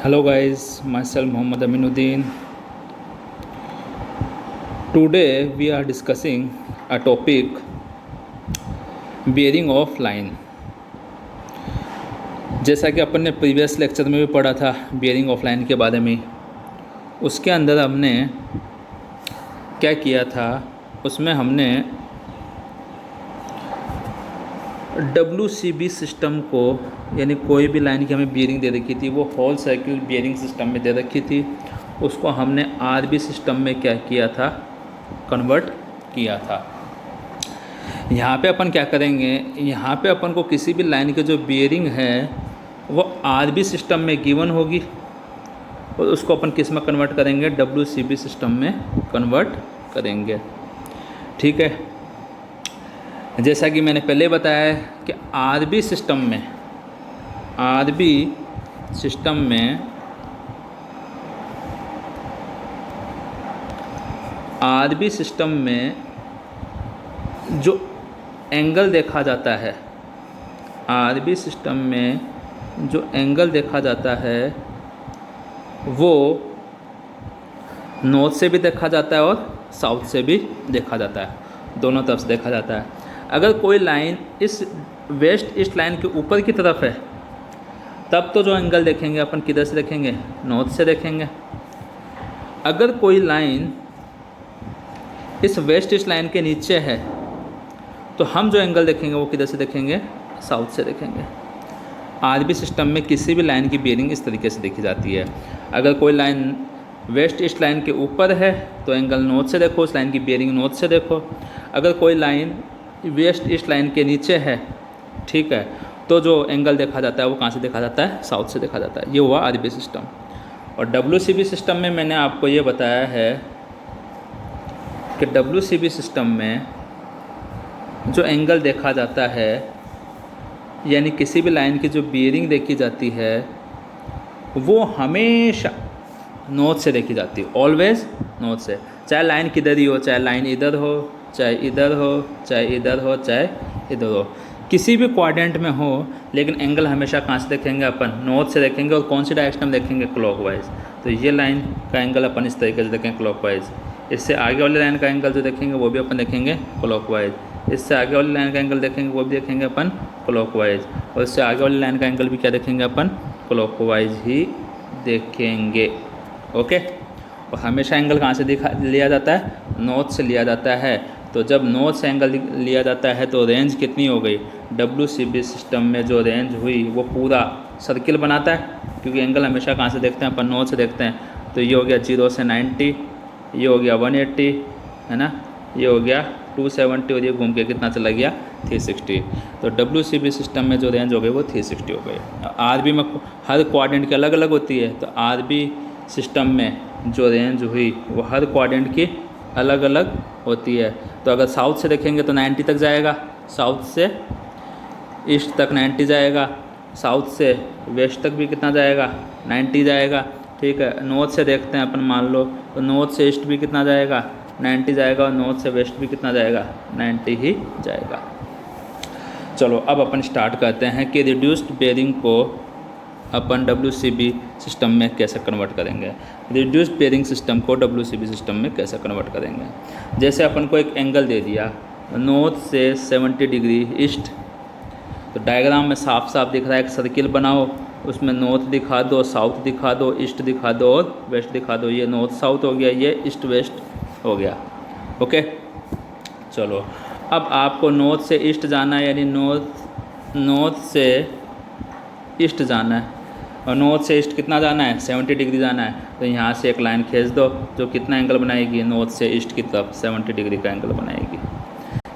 Hello guys, myself Muhammad Aminuddin. Today we are discussing a topic bearing of line. जैसा कि अपन ने previous lecture में भी पढ़ा था बेयरिंग ऑफ लाइन के बारे में, उसके अंदर हमने क्या किया था, उसमें हमने WCB सिस्टम को, यानी कोई भी लाइन की हमें बेयरिंग दे रखी थी, वो होल सर्किल बेयरिंग सिस्टम में दे रखी थी, उसको हमने RB सिस्टम में क्या किया था, कन्वर्ट किया था। यहाँ पे अपन क्या करेंगे, यहाँ पे अपन को किसी भी लाइन के जो बेयरिंग है वो RB सिस्टम में गिवन होगी और उसको अपन किस में कन्वर्ट करेंगे, WCB सिस्टम में कन्वर्ट करेंगे। ठीक है, जैसा कि मैंने पहले बताया है कि RB सिस्टम में जो एंगल देखा जाता है, RB सिस्टम में जो एंगल देखा जाता है वो नॉर्थ से भी देखा जाता है और साउथ से भी देखा जाता है, दोनों तरफ से देखा जाता है। अगर कोई लाइन इस वेस्ट ईस्ट लाइन के ऊपर की तरफ है तब तो जो एंगल देखेंगे अपन किधर से देखेंगे, नॉर्थ से देखेंगे। अगर कोई लाइन इस वेस्ट ईस्ट लाइन के नीचे है तो हम जो एंगल देखेंगे वो किधर से देखेंगे, साउथ से देखेंगे। RB सिस्टम में किसी भी लाइन की बेयरिंग इस तरीके से देखी जाती है। अगर कोई लाइन वेस्ट ईस्ट लाइन के ऊपर है तो एंगल नॉर्थ से देखो, उस लाइन की बेयरिंग नॉर्थ से देखो। अगर कोई लाइन वेस्ट ईस्ट लाइन के नीचे है, ठीक है, तो जो एंगल देखा जाता है वो कहाँ से देखा जाता है, साउथ से देखा जाता है। ये हुआ RB सिस्टम। और WCB सिस्टम में मैंने आपको ये बताया है कि WCB सिस्टम में जो एंगल देखा जाता है, यानी किसी भी लाइन की जो बेयरिंग देखी जाती है वो हमेशा नॉर्थ से देखी जाती है, ऑलवेज नॉर्थ से। चाहे लाइन किधर ही हो, चाहे लाइन इधर हो, चाहे इधर हो, चाहे इधर हो, चाहे इधर हो, किसी भी क्वाड्रेंट में हो, लेकिन एंगल हमेशा कहाँ से देखेंगे, अपन नॉर्थ से देखेंगे। और कौन सी डायरेक्शन में देखेंगे, क्लॉकवाइज। तो ये लाइन का एंगल अपन इस तरीके से देखेंगे, क्लॉकवाइज। इससे आगे वाली लाइन का एंगल जो देखेंगे वो भी अपन देखेंगे क्लॉकवाइज। इससे आगे वाली लाइन का एंगल देखेंगे वो भी देखेंगे अपन क्लॉकवाइज। और इससे आगे वाली लाइन का एंगल भी क्या देखेंगे अपन, क्लॉकवाइज ही देखेंगे। ओके। और हमेशा एंगल कहाँ से लिया जाता है, नॉर्थ से लिया जाता है। तो जब नॉर्थ से एंगल लिया जाता है तो रेंज कितनी हो गई, WCB सिस्टम में जो रेंज हुई वो पूरा सर्किल बनाता है, क्योंकि एंगल हमेशा कहाँ से देखते हैं अपन, नॉर्थ से देखते हैं। तो ये हो गया 0 से 90, ये हो गया 180, है ना, ये हो गया 270 और ये घूम के कितना चला गया, 360। तो WCB सिस्टम में जो रेंज हो गई वो 360 हो गई। RB में हर क्वाड्रेंट की अलग अलग होती है, तो RB सिस्टम में जो रेंज हुई वो हर क्वाड्रेंट की अलग अलग होती है। तो अगर साउथ से देखेंगे तो 90 तक जाएगा, साउथ से ईस्ट तक 90 जाएगा, साउथ से वेस्ट तक भी कितना जाएगा, 90 जाएगा। ठीक है, नॉर्थ से देखते हैं अपन, मान लो, तो नॉर्थ से ईस्ट भी कितना जाएगा, 90 जाएगा, और नॉर्थ से वेस्ट भी कितना जाएगा, 90 ही जाएगा। चलो अब अपन स्टार्ट करते हैं कि रिड्यूस्ड बेयरिंग को अपन WCB सिस्टम में कैसे कन्वर्ट करेंगे। रिड्यूस्ड बेयरिंग सिस्टम को WCB सिस्टम में कैसे कन्वर्ट करेंगे। जैसे अपन को एक एंगल दे दिया नॉर्थ से 70 डिग्री ईस्ट, तो डायग्राम में साफ साफ दिख रहा है, एक सर्किल बनाओ, उसमें नॉर्थ दिखा दो, साउथ दिखा दो, ईस्ट दिखा दो और वेस्ट दिखा दो। ये नॉर्थ साउथ हो गया, ये ईस्ट वेस्ट हो गया। ओके, चलो अब आपको नॉर्थ से ईस्ट जाना है, यानी नॉर्थ से ईस्ट जाना है, और नॉर्थ से ईस्ट कितना जाना है, 70 डिग्री जाना है। तो यहाँ से एक लाइन खींच दो जो कितना एंगल बनाएगी, नॉर्थ से ईस्ट की तरफ 70 डिग्री का एंगल बनाएगी।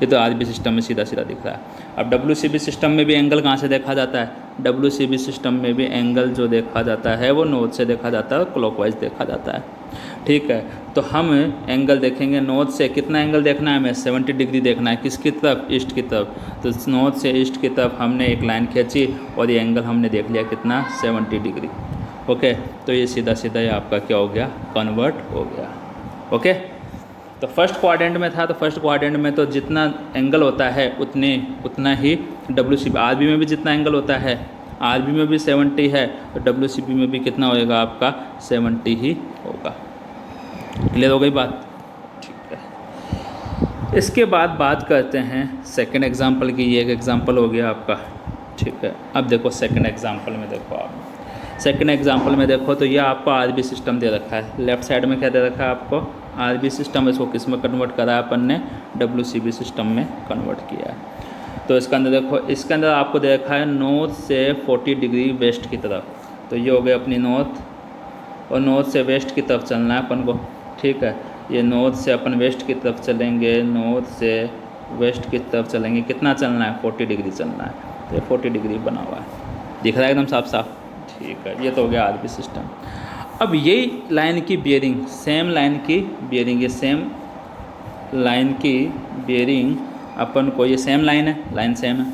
ये तो RB सिस्टम में सीधा सीधा दिख रहा है। अब WCB सिस्टम में भी एंगल कहाँ से देखा जाता है, WCB सिस्टम में भी एंगल जो देखा जाता है वो नॉर्थ से देखा जाता है और क्लॉकवाइज देखा जाता है। ठीक है, तो हम एंगल देखेंगे नॉर्थ से, कितना एंगल देखना है हमें, 70 डिग्री देखना है, किसकी तरफ, ईस्ट की तरफ। तो नॉर्थ से ईस्ट की तरफ हमने एक लाइन खींची और ये एंगल हमने देख लिया कितना, 70 डिग्री। ओके, तो ये सीधा सीधा ये आपका क्या हो गया, कन्वर्ट हो गया। ओके, तो फर्स्ट क्वाड्रेंट में था, तो फर्स्ट क्वाड्रेंट में तो जितना एंगल होता है उतना ही WCB RB में भी जितना एंगल होता है RB में भी 70 है तो WCB में भी कितना होएगा आपका 70 ही होगा। क्लियर हो गई बात? ठीक है। इसके बाद बात करते हैं सेकंड एग्जांपल की। ये एक एग्जांपल हो गया आपका, ठीक है। अब देखो सेकंड एग्जांपल में देखो आप, सेकंड एग्जांपल में देखो तो ये आपको RB सिस्टम दे रखा है। लेफ्ट साइड में क्या दे रखा है आपको? RB system. इसको किस में कन्वर्ट करा है अपन ने? WCB सिस्टम में कन्वर्ट किया है। तो इसके अंदर देखो, इसके अंदर आपको दे रखा है नॉर्थ से 40 डिग्री वेस्ट की तरफ। तो ये हो गया अपनी नॉर्थ, और नॉर्थ से वेस्ट की तरफ चलना है अपन को, ठीक है। ये नॉर्थ से अपन वेस्ट की तरफ चलेंगे, नॉर्थ से वेस्ट की तरफ चलेंगे। कितना चलना है? 40 डिग्री चलना है। तो ये 40 डिग्री बना हुआ है, दिख रहा है एकदम साफ साफ, ठीक है। ये तो हो गया RB सिस्टम। अब यही लाइन की बियरिंग, सेम लाइन की बियरिंग, ये सेम लाइन की बियरिंग अपन को, ये सेम लाइन है, लाइन सेम है,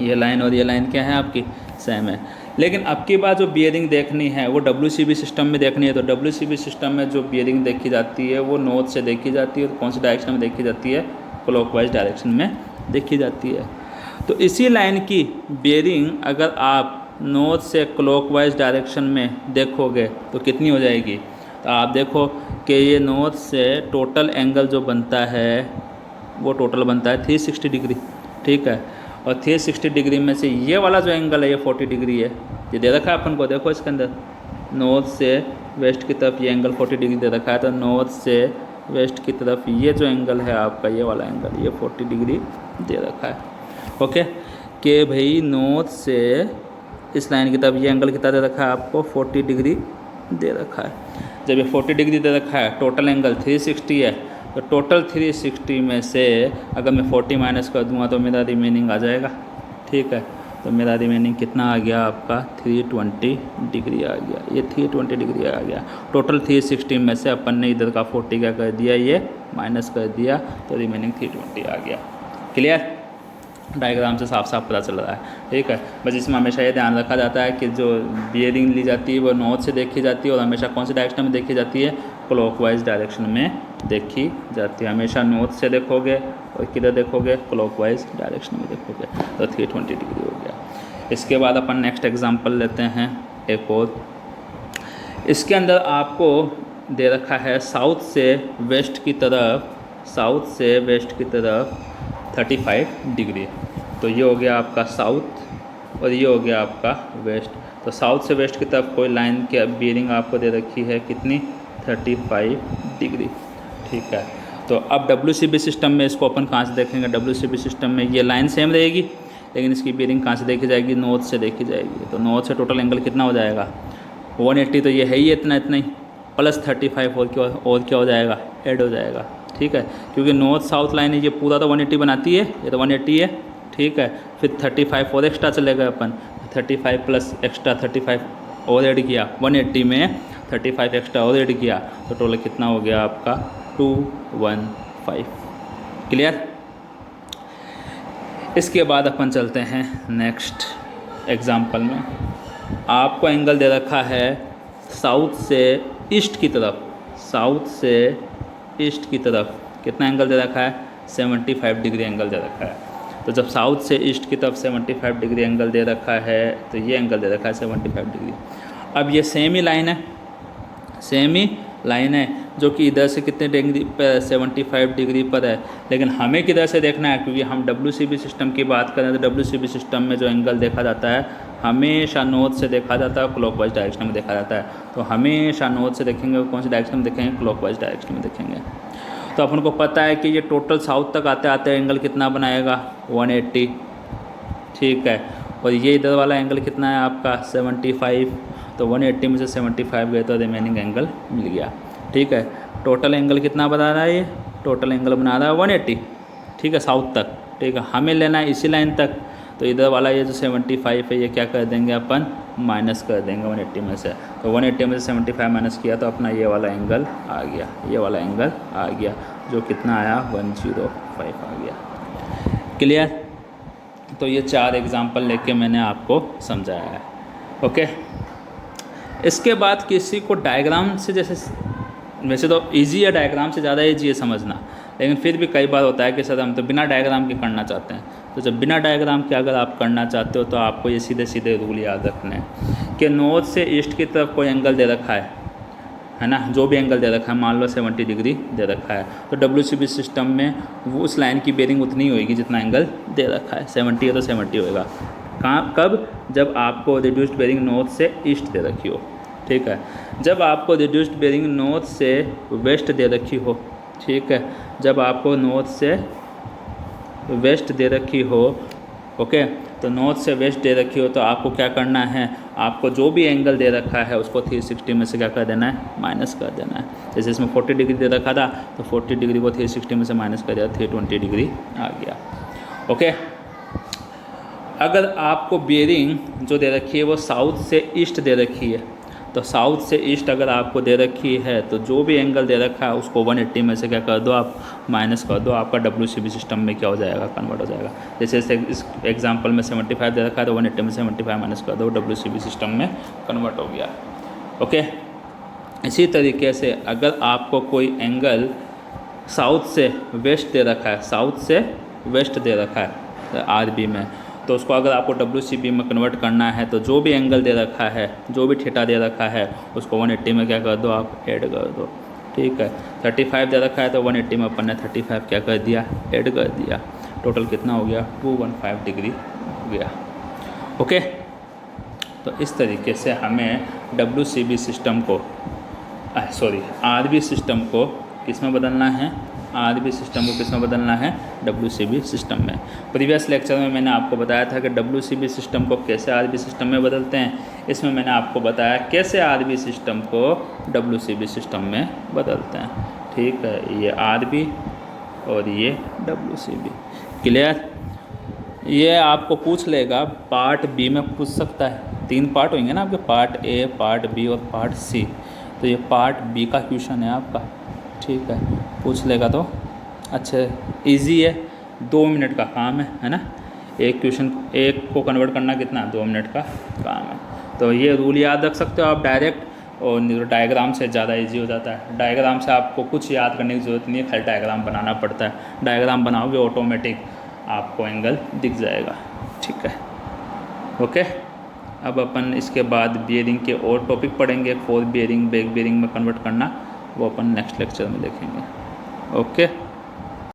ये लाइन और ये लाइन क्या है आपकी? सेम है। लेकिन अब की बार जो बियरिंग देखनी है वो WCB सिस्टम में देखनी है। तो WCB सिस्टम में जो बियरिंग देखी जाती है वो नॉर्थ से देखी जाती है। और कौन सी डायरेक्शन में देखी जाती है? क्लॉकवाइज डायरेक्शन में देखी जाती है। तो इसी लाइन की बियरिंग अगर आप नॉर्थ से क्लॉकवाइज डायरेक्शन में देखोगे तो कितनी हो जाएगी? तो आप देखो कि ये नॉर्थ से टोटल एंगल जो बनता है वो टोटल बनता है 360 डिग्री, ठीक है। और 360 डिग्री में से ये वाला जो एंगल है ये 40 डिग्री है। ये दे रखा है अपन को, देखो इसके अंदर नॉर्थ से वेस्ट की तरफ ये एंगल 40 डिग्री दे रखा है। तो नॉर्थ से वेस्ट की तरफ ये जो एंगल है आपका, ये वाला एंगल, ये 40 डिग्री दे रखा है। ओके, कि भाई नॉर्थ से इस लाइन की तरफ ये एंगल कितना दे रखा है आपको? 40 डिग्री दे रखा है। जब ये 40 डिग्री दे रखा है, टोटल एंगल 360 है, तो टोटल 360 में से अगर मैं 40 माइनस कर दूंगा तो मेरा रिमेनिंग आ जाएगा, ठीक है। तो मेरा रिमेनिंग कितना आ गया आपका? 320 डिग्री आ गया। ये 320 डिग्री आ गया। टोटल 360 में से अपन ने इधर का 40 क्या कर दिया? ये माइनस कर दिया, तो रिमेनिंग 320 आ गया। क्लियर? डायग्राम से साफ साफ पता चल रहा है, ठीक है। बस इसमें हमेशा ये ध्यान रखा जाता है कि जो बियरिंग ली जाती है वो नॉर्थ से देखी जाती है, और हमेशा कौन सी डायरेक्शन में देखी जाती है? क्लॉकवाइज डायरेक्शन में देखी जाती है। हमेशा नॉर्थ से देखोगे और किधर देखोगे? क्लॉकवाइज डायरेक्शन में देखोगे। तो 320 डिग्री हो गया। इसके बाद अपन नेक्स्ट एग्जाम्पल लेते हैं एक और। इसके अंदर आपको दे रखा है साउथ से वेस्ट की तरफ, साउथ से वेस्ट की तरफ 35 डिग्री। तो ये हो गया आपका साउथ और ये हो गया आपका वेस्ट। तो साउथ से वेस्ट की तरफ कोई लाइन की बियरिंग आपको दे रखी है कितनी? 35 डिग्री, ठीक है। तो अब WCB सिस्टम में इसको अपन कहाँ से देखेंगे? WCB सिस्टम में ये लाइन सेम रहेगी, लेकिन इसकी बियरिंग कहाँ से देखी जाएगी? नॉर्थ से देखी जाएगी। तो नॉर्थ से टोटल एंगल कितना हो जाएगा? 180। तो ये है ही इतना ही, प्लस 35 और क्या हो जाएगा? ऐड हो जाएगा, ठीक है। क्योंकि नॉर्थ साउथ लाइन है, ये पूरा तो 180 बनाती है, ये तो 180 है, ठीक है। फिर 35 और एक्स्ट्रा चलेगा अपन, 35 प्लस एक्स्ट्रा 35 और ऐड किया, 180 में 35 एक्स्ट्रा और ऐड किया, तो टोटल कितना हो गया आपका? 215। क्लियर? इसके बाद अपन चलते हैं नेक्स्ट एग्जाम्पल में। आपको एंगल दे रखा है साउथ से ईस्ट की तरफ, साउथ से ईस्ट की तरफ कितना एंगल दे रखा है? 75 डिग्री एंगल दे रखा है। तो जब साउथ से ईस्ट की तरफ 75 डिग्री एंगल दे रखा है तो ये एंगल दे रखा है 75 डिग्री। अब ये सेम ही लाइन है, सेम ही लाइन है, जो कि इधर से कितने डिग्री पर? 75 डिग्री पर है। लेकिन हमें किधर से देखना है? क्योंकि हम WCB सिस्टम की बात करें तो WCB सिस्टम में जो एंगल देखा जाता है हमेशा नॉर्थ से देखा जाता है, क्लॉकवाइज डायरेक्शन में देखा जाता है। तो हमेशा नॉर्थ से देखेंगे, कौन सी डायरेक्शन में देखेंगे? क्लॉकवाइज डायरेक्शन में देखेंगे। तो अपन को पता है कि ये टोटल साउथ तक आते आते एंगल कितना बनाएगा? 180, ठीक है। और ये इधर वाला एंगल कितना है आपका? 75। तो 180 में से 75 गए तो रिमेनिंग एंगल मिल गया, ठीक है। टोटल एंगल कितना बता रहा है? ये टोटल एंगल बना रहा है 180, ठीक है, साउथ तक, ठीक है। हमें लेना है इसी लाइन तक, तो इधर वाला ये जो 75 है ये क्या कर देंगे अपन? माइनस कर देंगे 180 में से। तो 180 में से 75 माइनस किया तो अपना ये वाला एंगल आ गया, ये वाला एंगल आ गया, जो कितना आया? 105 आ गया। क्लियर? तो ये 4 एग्जाम्पल लेके मैंने आपको समझाया है, ओके। इसके बाद किसी को डायग्राम से, जैसे वैसे तो इजी है, डायग्राम से ज़्यादा इजी है समझना, लेकिन फिर भी कई बार होता है कि सर हम तो बिना डायग्राम के करना चाहते हैं। तो जब बिना डायग्राम के अगर आप करना चाहते हो तो आपको ये सीधे सीधे रूल याद रखने हैं कि नॉर्थ से ईस्ट की तरफ कोई एंगल दे रखा है ना, जो भी एंगल दे रखा है, मान लो 70 डिग्री दे रखा है, तो WCB सिस्टम में वो उस लाइन की बेरिंग उतनी होगी जितना एंगल दे रखा है, 70 है तो 70 होएगा। कहाँ कब? जब आपको रिड्यूस्ड बेरिंग नॉर्थ से ईस्ट दे रखी हो, ठीक है। जब आपको रिड्यूस्ड बेरिंग नॉर्थ से वेस्ट दे रखी हो, ठीक है, जब आपको नॉर्थ से वेस्ट दे रखी हो, ओके, तो नॉर्थ से वेस्ट दे रखी हो तो आपको क्या करना है, आपको जो भी एंगल दे रखा है उसको 360 में से क्या कर देना है, माइनस कर देना है। जैसे इसमें 40 डिग्री दे रखा था तो 40 डिग्री को 360 में से माइनस कर दिया, 320 डिग्री आ गया, ओके। अगर आपको बेरिंग जो दे रखी है वो साउथ से ईस्ट दे रखी है, तो साउथ से ईस्ट अगर आपको दे रखी है तो जो भी एंगल दे रखा है उसको 180 में से क्या कर दो, आप माइनस कर दो, आपका WCB सिस्टम में क्या हो जाएगा, कन्वर्ट हो जाएगा। जैसे इस एग्जांपल में 75 दे रखा है तो 180 में 75 माइनस कर दो, WCB सिस्टम में कन्वर्ट हो गया, ओके। इसी तरीके से अगर आपको कोई एंगल साउथ से वेस्ट दे रखा है, साउथ से वेस्ट दे रखा है RB में, तो उसको अगर आपको WCB में कन्वर्ट करना है तो जो भी एंगल दे रखा है, जो भी थीटा दे रखा है उसको 180 में क्या कर दो, आप ऐड कर दो, ठीक है। 35 दे रखा है तो 180 में अपन ने 35 क्या कर दिया, ऐड कर दिया, टोटल कितना हो गया, 215 डिग्री हो गया, ओके। तो इस तरीके से हमें WCB सिस्टम को RB सिस्टम को किस में बदलना है, RB सिस्टम को किस में बदलना है, WCB सिस्टम में। प्रीवियस लेक्चर में मैंने आपको बताया था कि WCB सिस्टम को कैसे RB सिस्टम में बदलते हैं, इसमें मैंने आपको बताया कैसे RB सिस्टम को WCB सिस्टम में बदलते हैं, ठीक है। ये RB और ये WCB, क्लियर। ये आपको पूछ लेगा, पार्ट B में पूछ सकता है, 3 पार्ट होंगे ना आपके, पार्ट A, पार्ट B और पार्ट C, तो ये पार्ट B का क्वेश्चन है आपका, ठीक है, पूछ लेगा तो अच्छा, इजी है, 2 मिनट का काम है ना, एक क्वेश्चन एक को कन्वर्ट करना कितना, 2 मिनट का काम है। तो ये रूल याद रख सकते हो आप डायरेक्ट, और डायग्राम से ज़्यादा इजी हो जाता है। डायग्राम से आपको कुछ याद करने की ज़रूरत नहीं है, खाली डायग्राम बनाना पड़ता है, डायग्राम बनाओगे ऑटोमेटिक आपको एंगल दिख जाएगा, ठीक है, ओके। अब अपन इसके बाद बियरिंग के और टॉपिक पढ़ेंगे, 4 बियरिंग, बैक बियरिंग में कन्वर्ट करना, वो अपन नेक्स्ट लेक्चर में देखेंगे, ओके।